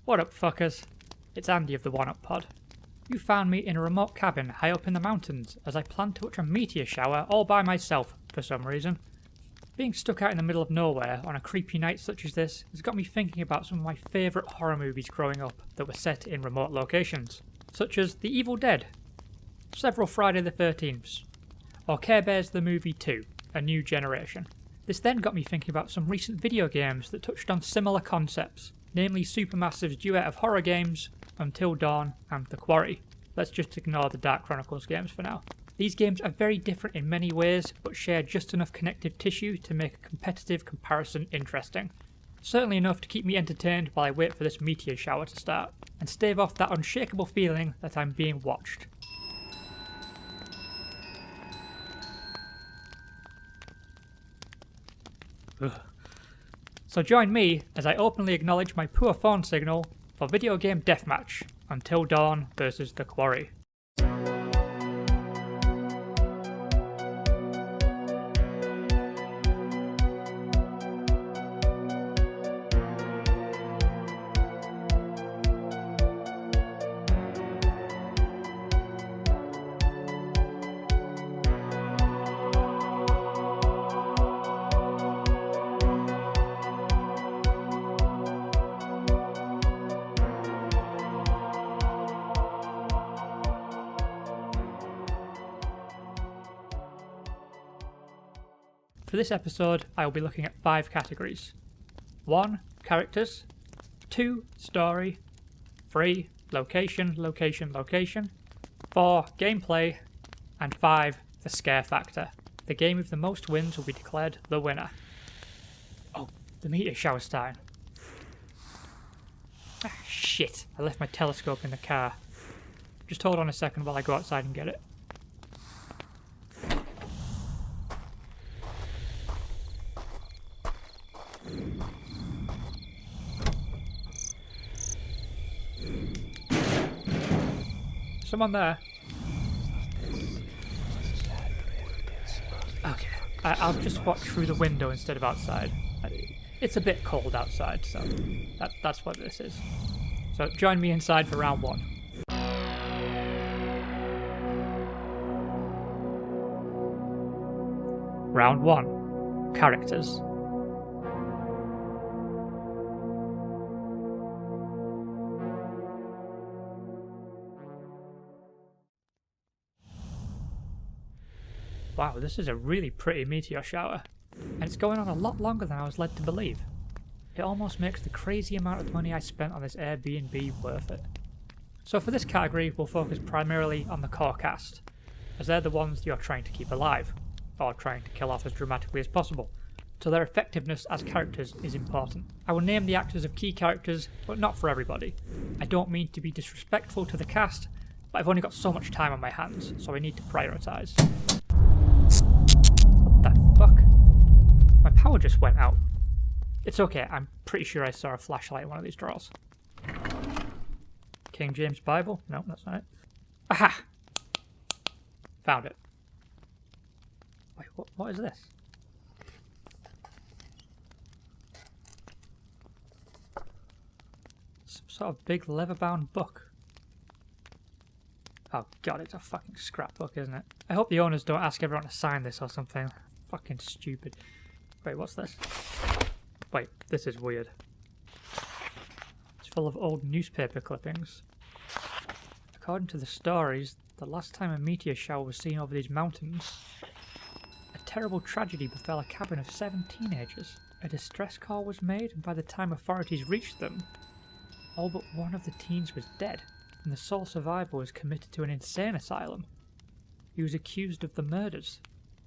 What up, fuckers? It's Andy of the One Up Pod. You found me in a remote cabin high up in the mountains as I planned to watch a meteor shower all by myself for some reason. Being stuck out in the middle of nowhere on a creepy night such as this has got me thinking about some of my favourite horror movies growing up that were set in remote locations, such as The Evil Dead, several Friday the 13ths, or Care Bears the Movie 2, A New Generation. This then got me thinking about some recent video games that touched on similar concepts, namely Supermassive's duet of horror games, Until Dawn and The Quarry. Let's just ignore the Dark Chronicles games for now. These games are very different in many ways, but share just enough connective tissue to make a competitive comparison interesting. Certainly enough to keep me entertained while I wait for this meteor shower to start, and stave off that unshakable feeling that I'm being watched. Ugh. So join me as I openly acknowledge my poor phone signal for video game deathmatch, Until Dawn vs The Quarry. For this episode, I will be looking at 5 categories. 1. Characters. 2. Story. 3. Location, location, location. 4. Gameplay. And 5. The scare factor. The game with the most wins will be declared the winner. Oh, the meteor shower's starting. Ah, shit. I left my telescope in the car. Just hold on a second while I go outside and get it. Someone there. Okay, I'll just watch through the window instead of outside. It's a bit cold outside, so that's what this is. So join me inside for round 1. Round 1. Characters. Wow, this is a really pretty meteor shower, and it's going on a lot longer than I was led to believe. It almost makes the crazy amount of money I spent on this Airbnb worth it. So for this category, we'll focus primarily on the core cast, as they're the ones you're trying to keep alive, or trying to kill off as dramatically as possible, so their effectiveness as characters is important. I will name the actors of key characters, but not for everybody. I don't mean to be disrespectful to the cast, but I've only got so much time on my hands, so I need to prioritise. What the fuck? My power just went out. It's okay, I'm pretty sure I saw a flashlight in one of these drawers. King James Bible? No, that's not it. Aha! Found it. Wait, what is this? Some sort of big leather-bound book. Oh god, it's a fucking scrapbook, isn't it? I hope the owners don't ask everyone to sign this or something. Fucking stupid. Wait, what's this? Wait, this is weird. It's full of old newspaper clippings. According to the stories, the last time a meteor shower was seen over these mountains, a terrible tragedy befell a cabin of 7 teenagers. A distress call was made, and by the time authorities reached them, all but one of the teens was dead, and the sole survivor was committed to an insane asylum. He was accused of the murders.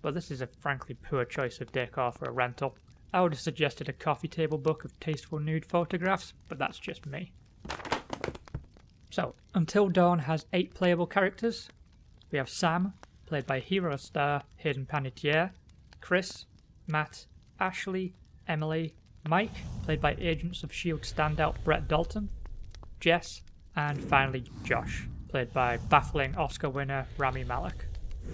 But this is a frankly poor choice of decor for a rental. I would have suggested a coffee table book of tasteful nude photographs, but that's just me. So, Until Dawn has 8 playable characters. We have Sam, played by hero star Hayden Panettiere, Chris, Matt, Ashley, Emily, Mike, played by Agents of S.H.I.E.L.D. standout Brett Dalton, Jess, and finally Josh, played by baffling Oscar winner Rami Malek.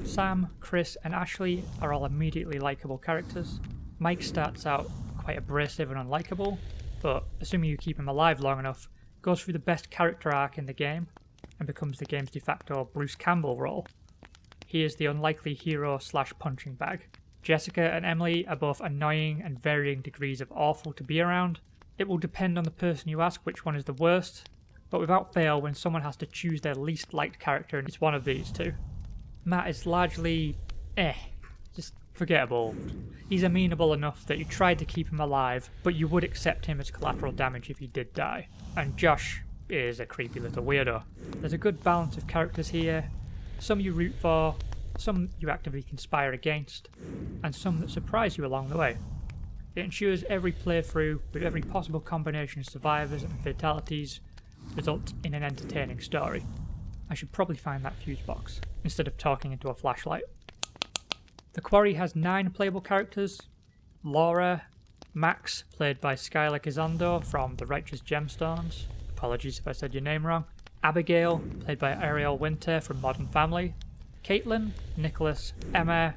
Sam, Chris, and Ashley are all immediately likeable characters. Mike starts out quite abrasive and unlikable, but assuming you keep him alive long enough, goes through the best character arc in the game, and becomes the game's de facto Bruce Campbell role. He is the unlikely hero / punching bag. Jessica and Emily are both annoying and varying degrees of awful to be around. It will depend on the person you ask which one is the worst, but without fail, when someone has to choose their least liked character, it's one of these two. Matt is largely just forgettable. He's amenable enough that you tried to keep him alive, but you would accept him as collateral damage if he did die. And Josh is a creepy little weirdo. There's a good balance of characters here, some you root for, some you actively conspire against, and some that surprise you along the way. It ensures every playthrough, with every possible combination of survivors and fatalities, results in an entertaining story. I should probably find that fuse box, instead of talking into a flashlight. The Quarry has 9 playable characters. Laura, Max, played by Skylar Gisondo from The Righteous Gemstones. Apologies if I said your name wrong. Abigail, played by Ariel Winter from Modern Family. Caitlin, Nicholas, Emma,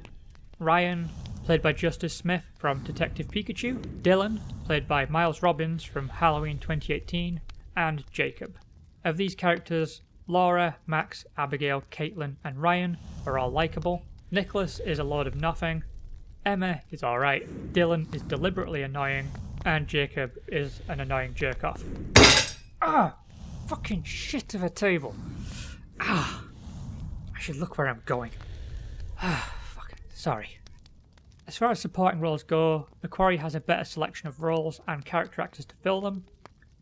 Ryan, played by Justice Smith from Detective Pikachu. Dylan, played by Miles Robbins from Halloween 2018. And Jacob. Of these characters, Laura, Max, Abigail, Caitlin, and Ryan are all likeable. Nicholas is a load of nothing. Emma is alright. Dylan is deliberately annoying. And Jacob is an annoying jerk-off. Ah! Fucking shit of a table. Ah! I should look where I'm going. Ah, fuck. Sorry. As far as supporting roles go, The Quarry has a better selection of roles and character actors to fill them.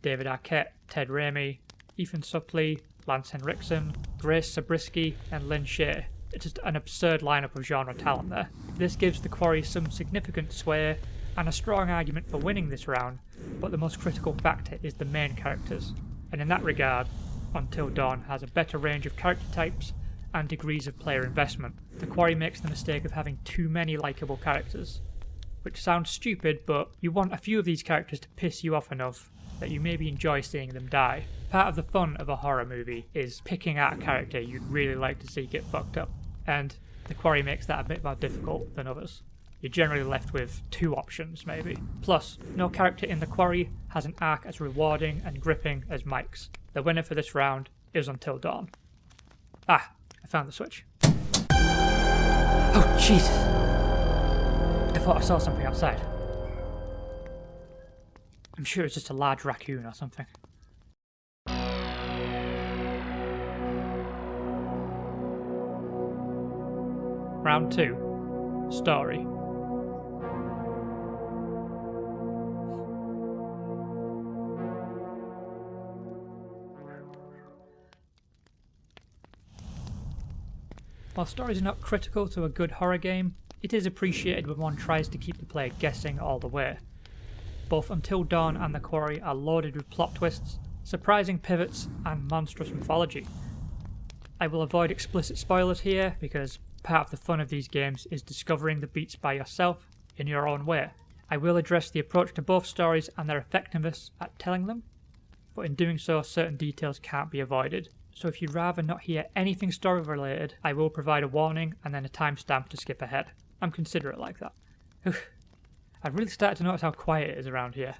David Arquette, Ted Raimi, Ethan Suplee, Lance Henriksen, Grace Zabriskie, and Lynn Shea. It's just an absurd lineup of genre talent there. This gives The Quarry some significant sway and a strong argument for winning this round, but the most critical factor is the main characters. And in that regard, Until Dawn has a better range of character types and degrees of player investment. The Quarry makes the mistake of having too many likeable characters, which sounds stupid, but you want a few of these characters to piss you off enough that you maybe enjoy seeing them die. Part of the fun of a horror movie is picking out a character you'd really like to see get fucked up, and The Quarry makes that a bit more difficult than others. You're generally left with 2 options, maybe. Plus, no character in The Quarry has an arc as rewarding and gripping as Mike's. The winner for this round is Until Dawn. Ah, I found the switch. Oh, Jesus! I thought I saw something outside. I'm sure it's just a large raccoon or something. Round 2. Story. While stories are not critical to a good horror game, it is appreciated when one tries to keep the player guessing all the way. Both Until Dawn and The Quarry are loaded with plot twists, surprising pivots, and monstrous mythology. I will avoid explicit spoilers here because part of the fun of these games is discovering the beats by yourself in your own way. I will address the approach to both stories and their effectiveness at telling them, but in doing so certain details can't be avoided. So if you'd rather not hear anything story related, I will provide a warning and then a timestamp to skip ahead. I'm considerate like that. I've really started to notice how quiet it is around here.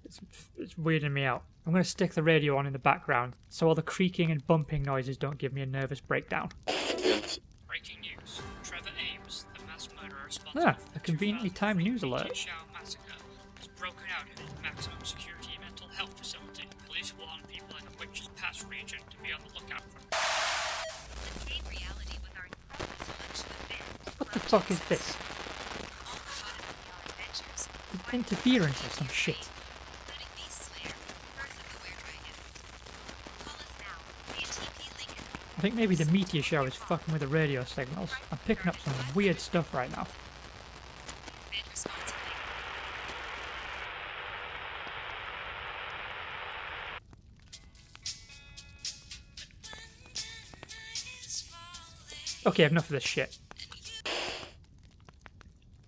It's weirding me out. I'm going to stick the radio on in the background so all the creaking and bumping noises don't give me a nervous breakdown. Breaking news. Trevor Ames, the mass murderer responsible a conveniently timed news alert. Massacre has broken out in a maximum security mental health facility. Police warn people in the Witches Pass region to be on the lookout for. What the fuck is this? Interference or some shit. I think maybe the meteor shower is fucking with the radio signals. I'm picking up some weird stuff right now. Okay, enough of this shit.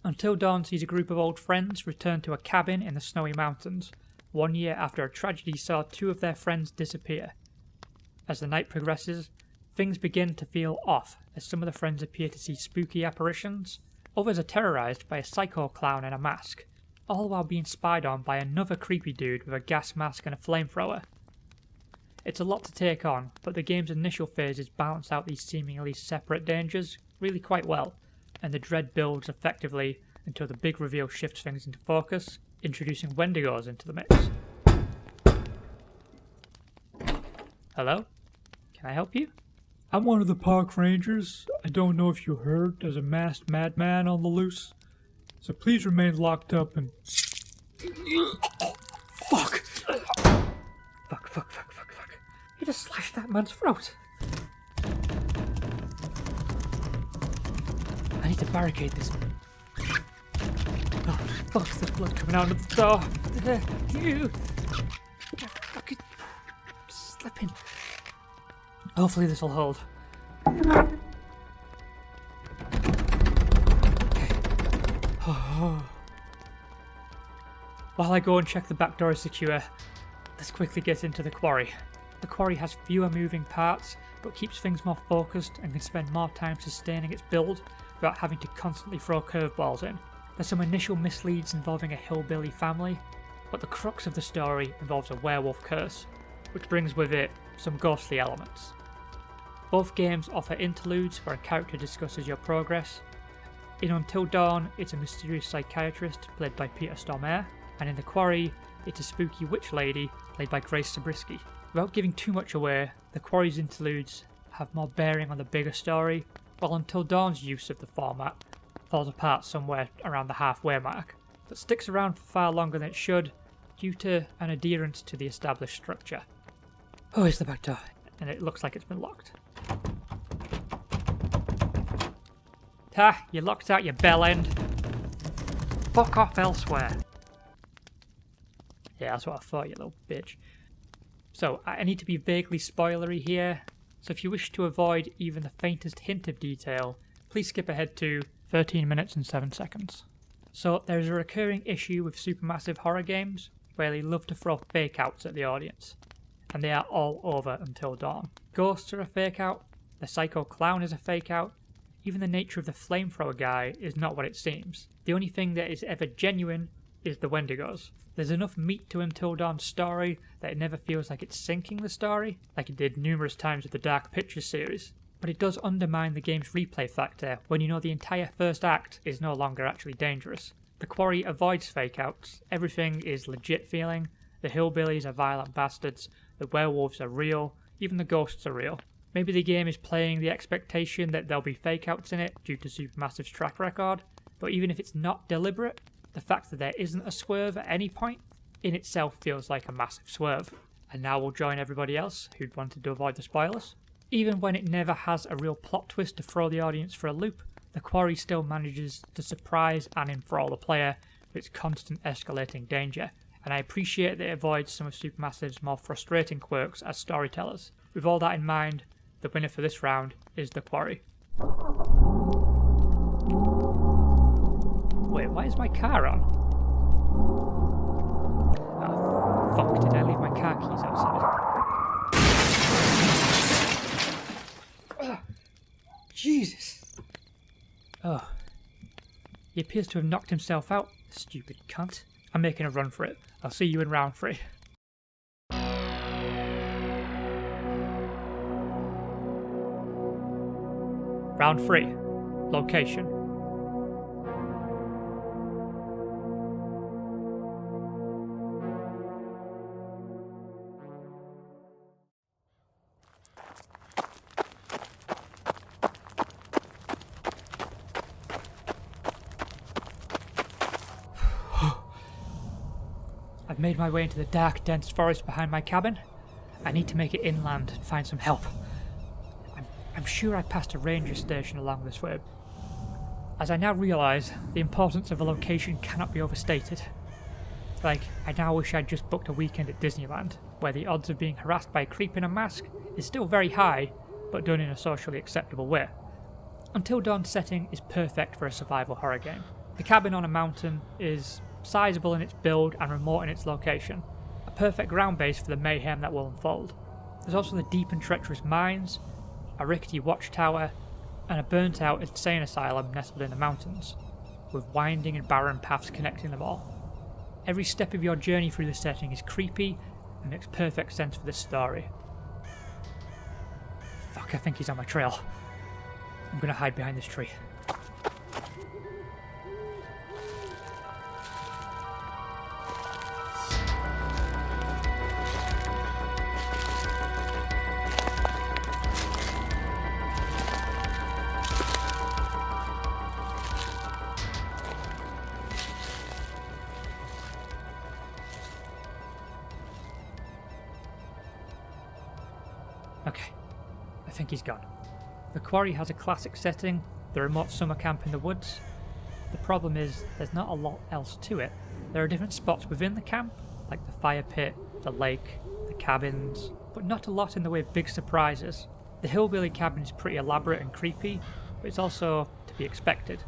Until Dawn sees a group of old friends return to a cabin in the snowy mountains, 1 year after a tragedy saw 2 of their friends disappear. As the night progresses, things begin to feel off as some of the friends appear to see spooky apparitions, others are terrorised by a psycho clown in a mask, all while being spied on by another creepy dude with a gas mask and a flamethrower. It's a lot to take on, but the game's initial phases balance out these seemingly separate dangers really quite well, and the dread builds effectively until the big reveal shifts things into focus, introducing Wendigos into the mix. Hello? Can I help you? I'm one of the park rangers. I don't know if you heard, there's a masked madman on the loose. So please remain locked up and... Fuck! Fuck. He just slashed that man's throat. I need to barricade this. Oh, fuck, there's blood coming out of the door. You! Fucking... slipping. Hopefully this will hold. Okay. While I go and check the back door is secure, let's quickly get into the quarry. The quarry has fewer moving parts, but keeps things more focused and can spend more time sustaining its build without having to constantly throw curveballs in. There's some initial misleads involving a hillbilly family, but the crux of the story involves a werewolf curse, which brings with it some ghostly elements. Both games offer interludes where a character discusses your progress. In Until Dawn, it's a mysterious psychiatrist played by Peter Stormare, and in The Quarry, it's a spooky witch lady played by Grace Zabriskie. Without giving too much away, The Quarry's interludes have more bearing on the bigger story, while Until Dawn's use of the format falls apart somewhere around the halfway mark, but sticks around for far longer than it should due to an adherence to the established structure. Oh, it's the back door, and it looks like it's been locked. You locked out your bell end. Fuck off elsewhere. Yeah, that's what I thought, you little bitch. So, I need to be vaguely spoilery here, so if you wish to avoid even the faintest hint of detail, please skip ahead to 13 minutes and 7 seconds. So, there's a recurring issue with Supermassive horror games, where they love to throw fake-outs at the audience, and they are all over Until Dawn. Ghosts are a fake-out, the psycho clown is a fake-out, even the nature of the flamethrower guy is not what it seems. The only thing that is ever genuine is the Wendigos. There's enough meat to Until Dawn's story that it never feels like it's sinking the story, like it did numerous times with the Dark Pictures series. But it does undermine the game's replay factor when you know the entire first act is no longer actually dangerous. The Quarry avoids fake-outs, everything is legit feeling, the hillbillies are violent bastards, the werewolves are real, even the ghosts are real. Maybe the game is playing the expectation that there'll be fake-outs in it due to Supermassive's track record, but even if it's not deliberate, the fact that there isn't a swerve at any point in itself feels like a massive swerve. And now we'll join everybody else who'd wanted to avoid the spoilers. Even when it never has a real plot twist to throw the audience for a loop, the Quarry still manages to surprise and enthrall the player with its constant escalating danger, and I appreciate that it avoids some of Supermassive's more frustrating quirks as storytellers. With all that in mind, the winner for this round is The Quarry. Wait, why is my car on? Oh, fuck, did I leave my car keys outside? Jesus. Oh. He appears to have knocked himself out, stupid cunt. I'm making a run for it. I'll see you in round 3. Round 3. Location. I've made my way into the dark, dense forest behind my cabin. I need to make it inland and find some help. I'm sure I passed a ranger station along this way. As I now realise, the importance of a location cannot be overstated. Like, I now wish I'd just booked a weekend at Disneyland, where the odds of being harassed by a creep in a mask is still very high, but done in a socially acceptable way. Until Dawn's setting is perfect for a survival horror game. The cabin on a mountain is sizable in its build and remote in its location, a perfect ground base for the mayhem that will unfold. There's also the deep and treacherous mines, a rickety watchtower, and a burnt out insane asylum nestled in the mountains, with winding and barren paths connecting them all. Every step of your journey through the setting is creepy and makes perfect sense for this story. Fuck, I think he's on my trail. I'm gonna hide behind this tree. Okay, I think he's gone. The quarry has a classic setting, the remote summer camp in the woods. The problem is, there's not a lot else to it. There are different spots within the camp, like the fire pit, the lake, the cabins, but not a lot in the way of big surprises. The hillbilly cabin is pretty elaborate and creepy, but it's also to be expected.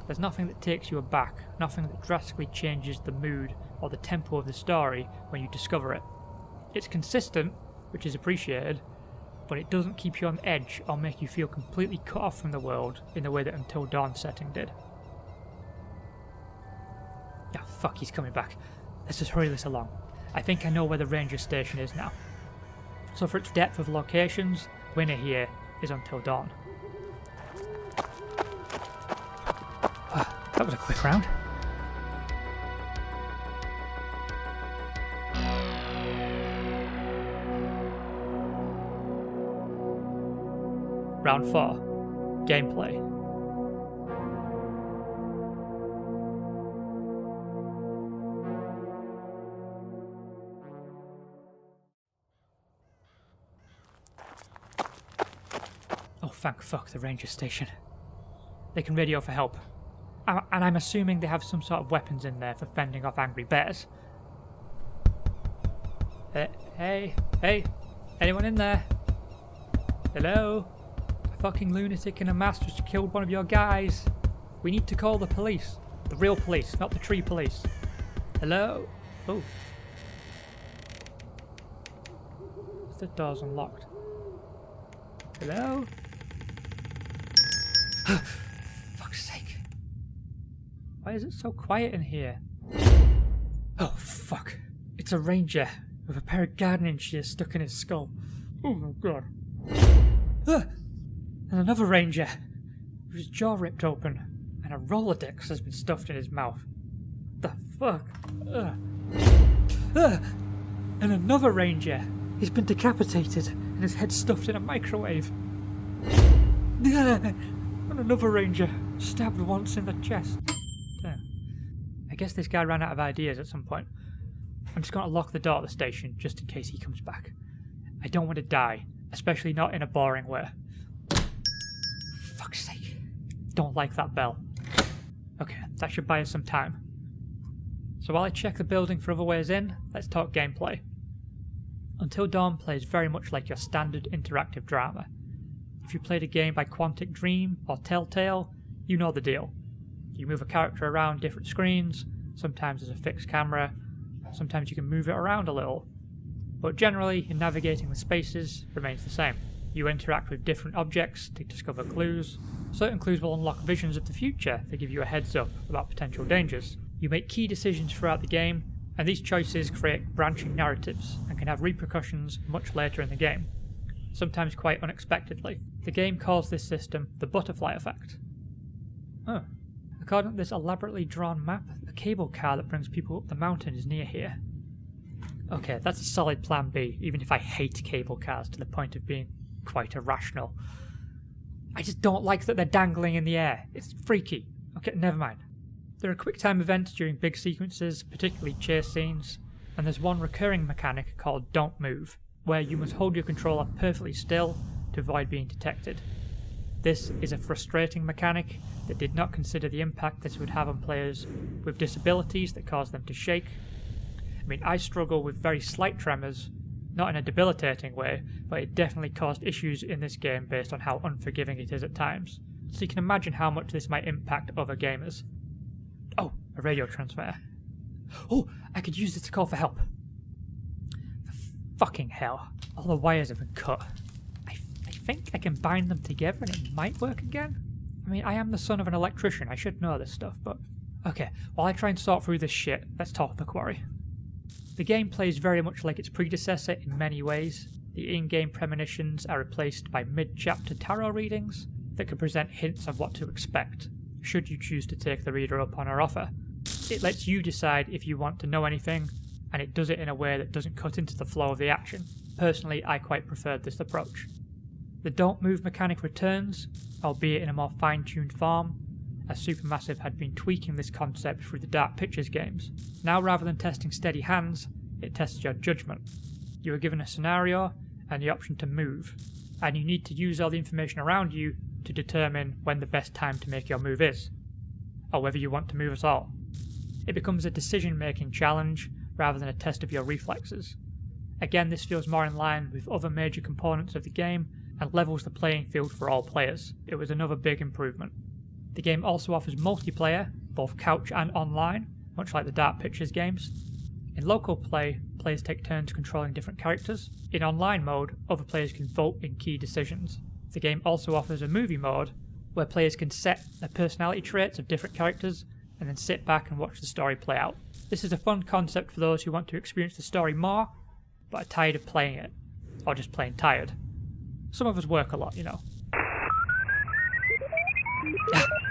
There's nothing that takes you aback, nothing that drastically changes the mood or the tempo of the story when you discover it. It's consistent, which is appreciated, but it doesn't keep you on edge or make you feel completely cut off from the world in the way that Until Dawn setting did. Ah, fuck, he's coming back. Let's just hurry this along. I think I know where the ranger station is now. So for its depth of locations, winner here is Until Dawn. That was a quick round. Round 4. Gameplay. Oh, thank fuck, the ranger station. They can radio for help. And I'm assuming they have some sort of weapons in there for fending off angry bears. Hey, anyone in there? Hello? A fucking lunatic in a mask just killed one of your guys. We need to call the police. The real police, not the tree police. Hello? Oh. The door's unlocked. Hello? Fuck's sake. Why is it so quiet in here? Oh, fuck. It's a ranger with a pair of gardening shears stuck in his skull. Oh my god. And another ranger with his jaw ripped open and a Rolodex has been stuffed in his mouth. The fuck? And another ranger. He's been decapitated and his head stuffed in a microwave. And another ranger stabbed once in the chest. I guess this guy ran out of ideas at some point. I'm just going to lock the door at the station just in case he comes back. I don't want to die, especially not in a boring way. Fuck's sake. Don't like that bell. Okay, that should buy us some time. So while I check the building for other ways in, let's talk gameplay. Until Dawn plays very much like your standard interactive drama. If you played a game by Quantic Dream or Telltale, you know the deal. You move a character around different screens, sometimes there's a fixed camera, sometimes you can move it around a little. But generally, in navigating the spaces remains the same. You interact with different objects to discover clues. Certain clues will unlock visions of the future that give you a heads up about potential dangers. You make key decisions throughout the game, and these choices create branching narratives and can have repercussions much later in the game, sometimes quite unexpectedly. The game calls this system the butterfly effect. Oh. According to this elaborately drawn map, a cable car that brings people up the mountain is near here. Okay, that's a solid plan B, even if I hate cable cars to the point of being quite irrational. I just don't like that they're dangling in the air. It's freaky. Okay, never mind. There are quick time events during big sequences, particularly chase scenes, and there's one recurring mechanic called Don't Move, where you must hold your controller perfectly still to avoid being detected. This is a frustrating mechanic that did not consider the impact this would have on players with disabilities that cause them to shake. I mean, I struggle with very slight tremors, not in a debilitating way, but it definitely caused issues in this game based on how unforgiving it is at times. So you can imagine how much this might impact other gamers. Oh, a radio transmitter. Oh, I could use this to call for help. For fucking hell, all the wires have been cut. I think I can bind them together and it might work again. I mean, I am the son of an electrician, I should know this stuff, but... Okay, while I try and sort through this shit, let's talk The Quarry. The game plays very much like its predecessor in many ways. the in-game premonitions are replaced by mid-chapter tarot readings that can present hints of what to expect, should you choose to take the reader up on her offer. It lets you decide if you want to know anything, and it does it in a way that doesn't cut into the flow of the action. Personally, I quite preferred this approach. The don't move mechanic returns, albeit in a more fine-tuned form, as Supermassive had been tweaking this concept through the Dark Pictures games. Now, rather than testing steady hands, it tests your judgment. You are given a scenario and the option to move, and you need to use all the information around you to determine when the best time to make your move is, or whether you want to move at all. It becomes a decision-making challenge rather than a test of your reflexes. Again, this feels more in line with other major components of the game and levels the playing field for all players. It was another big improvement. The game also offers multiplayer, both couch and online, much like the Dark Pictures games. In local play, players take turns controlling different characters. In online mode, other players can vote in key decisions. The game also offers a movie mode, where players can set the personality traits of different characters and then sit back and watch the story play out. This is a fun concept for those who want to experience the story more, but are tired of playing it, or just plain tired. Some of us work a lot, you know.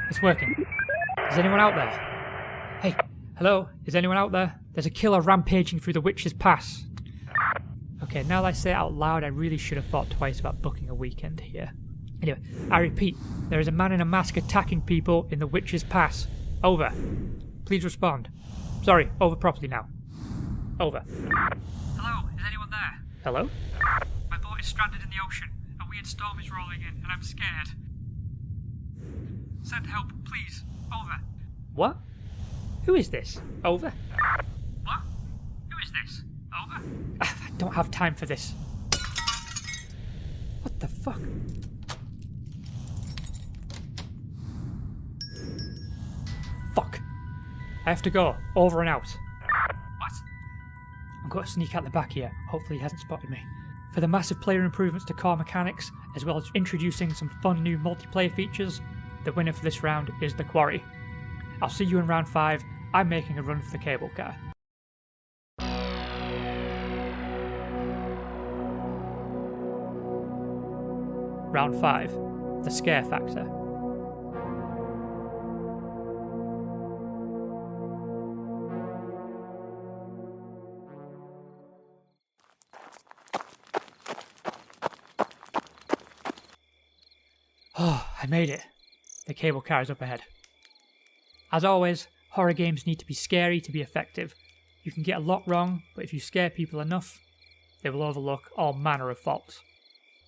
It's working. Is anyone out there? Hey, hello? Is anyone out there? There's a killer rampaging through the Witch's Pass. Okay, now that I say it out loud, I really should have thought twice about booking a weekend here. Anyway, I repeat, there is a man in a mask attacking people in the Witch's Pass. Over. Please respond. Sorry, over properly now. Over. Hello, is anyone there? Hello? My boat is stranded in the ocean. A weird storm is rolling in, and I'm scared. Send help, please. Over. What? Who is this? Over? What? Who is this? Over. I don't have time for this. What the fuck? Fuck. I have to go. Over and out. What? I'm going to sneak out the back here. Hopefully he hasn't spotted me. For the massive player improvements to core mechanics, as well as introducing some fun new multiplayer features, the winner for this round is The Quarry. I'll see you in round 5. I'm making a run for the cable car. Round 5. The scare factor. Oh, I made it. The cable car is up ahead. As always, horror games need to be scary to be effective. You can get a lot wrong, but if you scare people enough, they will overlook all manner of faults.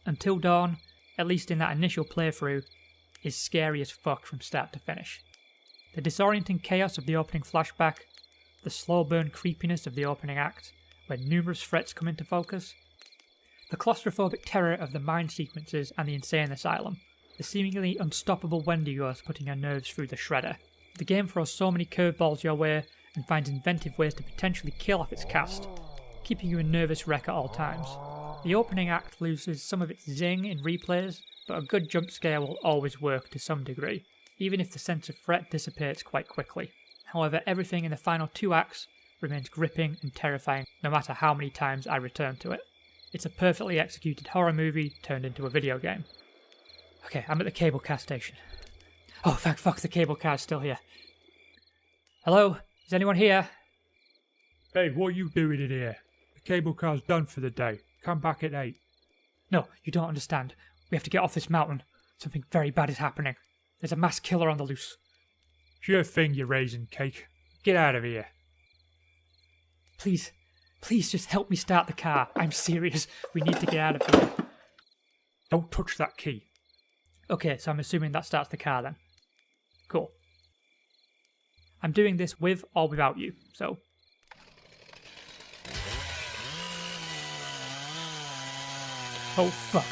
Until Dawn, at least in that initial playthrough, is scary as fuck from start to finish. The disorienting chaos of the opening flashback, the slow burn creepiness of the opening act, when numerous threats come into focus, the claustrophobic terror of the mine sequences and the insane asylum, the seemingly unstoppable Wendigos putting your nerves through the shredder. The game throws so many curveballs your way and finds inventive ways to potentially kill off its cast, keeping you a nervous wreck at all times. The opening act loses some of its zing in replays, but a good jump scare will always work to some degree, even if the sense of threat dissipates quite quickly. However, everything in the final 2 acts remains gripping and terrifying no matter how many times I return to it. It's a perfectly executed horror movie turned into a video game. Okay, I'm at the cable car station. Oh, thank fuck the cable car's still here. Hello? Is anyone here? Hey, what are you doing in here? The cable car's done for the day. Come back at 8. No, you don't understand. We have to get off this mountain. Something very bad is happening. There's a mass killer on the loose. Sure thing, you raisin cake. Get out of here. Please just help me start the car. I'm serious. We need to get out of here. Don't touch that key. Okay, so I'm assuming that starts the car then. Cool. I'm doing this with or without you, so... Oh, fuck.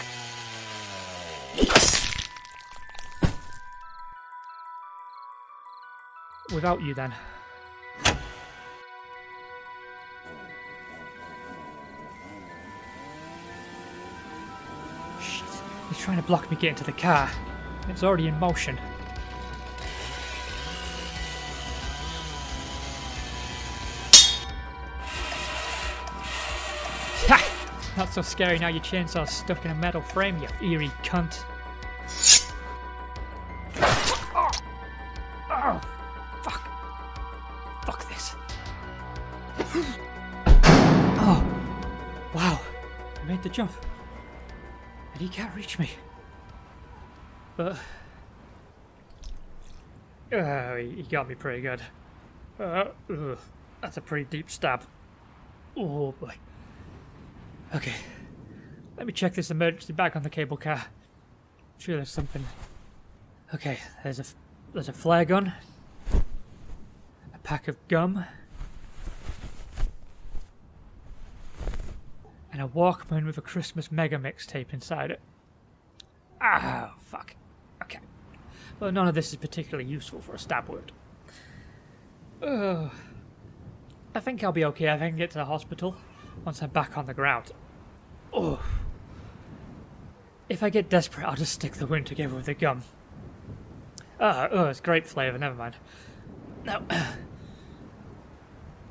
Without you then. Shit. He's trying to block me getting to the car. It's already in motion. Ha! Not so scary now your chainsaw's stuck in a metal frame, you eerie cunt. Oh, fuck. Fuck this. Oh, wow. I made the jump. And he can't reach me. But... he got me pretty good. That's a pretty deep stab. Oh boy. Okay. Let me check this emergency bag on the cable car. I'm sure there's something. Okay, there's a flare gun. A pack of gum. And a Walkman with a Christmas mega mixtape inside it. Oh, fuck. Okay. Well, none of this is particularly useful for a stab wound. I think I'll be okay. I can get to the hospital once I'm back on the ground. Oh. If I get desperate, I'll just stick the wound together with the gum. It's grape flavour, never mind. No.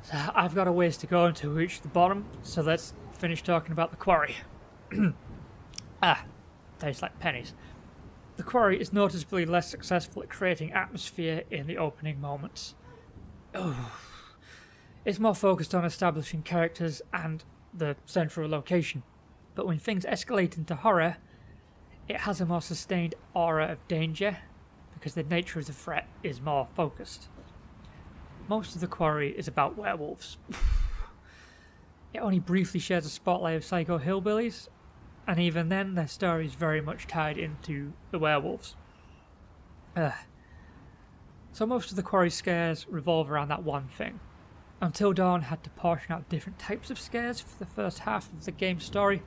So I've got a ways to go to reach the bottom, so let's finish talking about the quarry. Tastes like pennies. The quarry is noticeably less successful at creating atmosphere in the opening moments. It's more focused on establishing characters and the central location. But when things escalate into horror, it has a more sustained aura of danger because the nature of the threat is more focused. Most of the quarry is about werewolves. It only briefly shares a spotlight of psycho hillbillies, and even then their story is very much tied into the werewolves. So most of the quarry scares revolve around that one thing. Until Dawn had to portion out different types of scares for the first half of the game's story,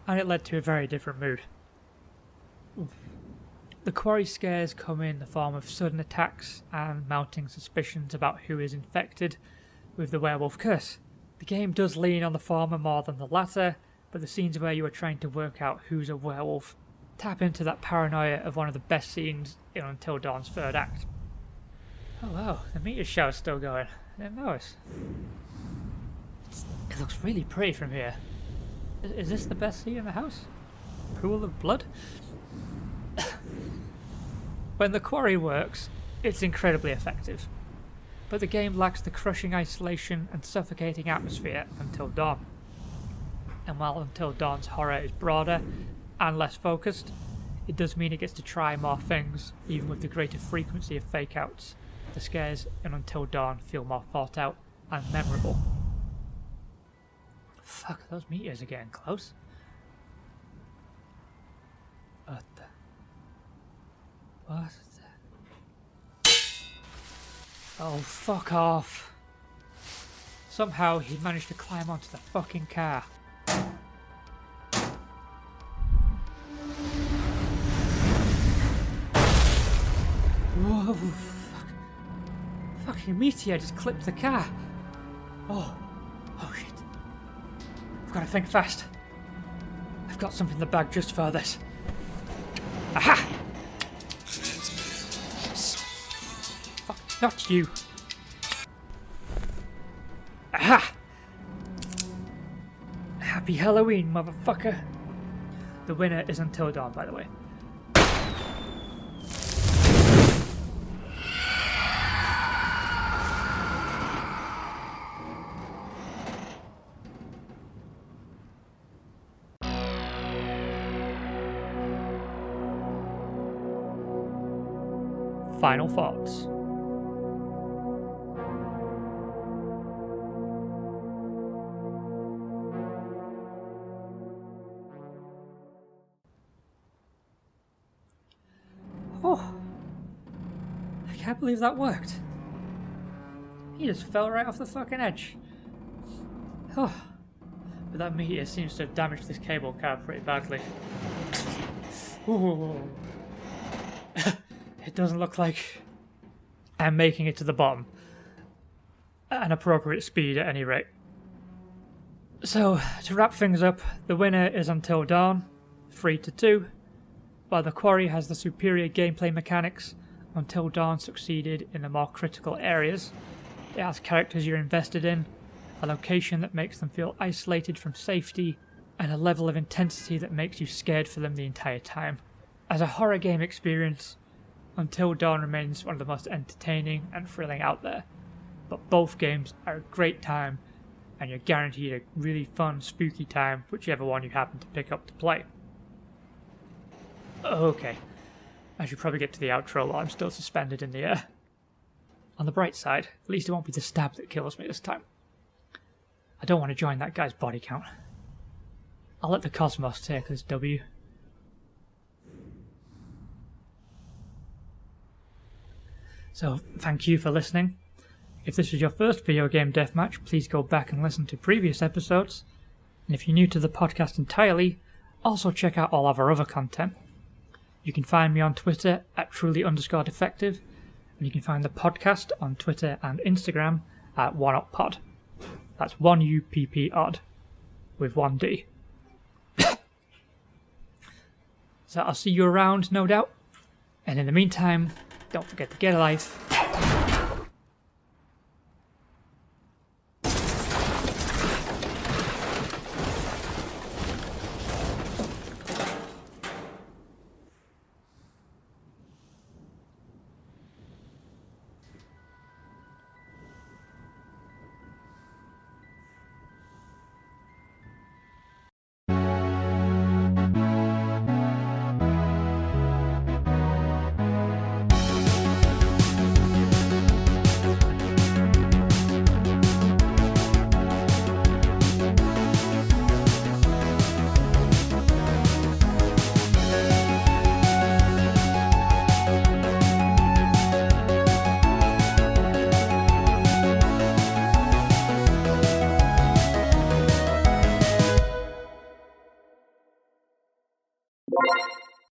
and it led to a very different mood. The quarry scares come in the form of sudden attacks and mounting suspicions about who is infected with the werewolf curse. The game does lean on the former more than the latter, but the scenes where you are trying to work out who's a werewolf tap into that paranoia of one of the best scenes in Until Dawn's third act. Oh wow, the meteor shower's still going. I didn't notice. It looks really pretty from here. Is this the best scene in the house? Pool of blood? When the quarry works, it's incredibly effective. But the game lacks the crushing isolation and suffocating atmosphere of Until Dawn. And while Until Dawn's horror is broader and less focused, it does mean it gets to try more things, even with the greater frequency of fake-outs. The scares in Until Dawn feel more thought out and memorable. Fuck, those meteors are getting close. What the... What the... Oh, fuck off. Somehow he managed to climb onto the fucking car. Whoa, fuck. Fucking meteor just clipped the car. Oh shit. I've got to think fast. I've got something in the bag just for this. Aha! Fuck, not you. Aha! Happy Halloween, motherfucker. The winner is Until Dawn, by the way. Final thoughts. Oh, I can't believe that worked. He just fell right off the fucking edge. Oh, but that meteor seems to have damaged this cable car pretty badly. Ooh. It doesn't look like I'm making it to the bottom at an appropriate speed at any rate. So, to wrap things up, the winner is Until Dawn, 3-2. While The Quarry has the superior gameplay mechanics, Until Dawn succeeded in the more critical areas. It has characters you're invested in, a location that makes them feel isolated from safety, and a level of intensity that makes you scared for them the entire time. As a horror game experience, Until Dawn remains one of the most entertaining and thrilling out there, but both games are a great time and you're guaranteed a really fun, spooky time whichever one you happen to pick up to play. Okay, I should probably get to the outro while I'm still suspended in the air. On the bright side, at least it won't be the stab that kills me this time. I don't want to join that guy's body count. I'll let the cosmos take this W. So, thank you for listening. If this was your first video game deathmatch, please go back and listen to previous episodes. And if you're new to the podcast entirely, also check out all of our other content. You can find me on Twitter at truly_defective, and you can find the podcast on Twitter and Instagram at OneUpPod. That's 1UPP-odd, with 1D. So I'll see you around, no doubt. And in the meantime, don't forget to get a life.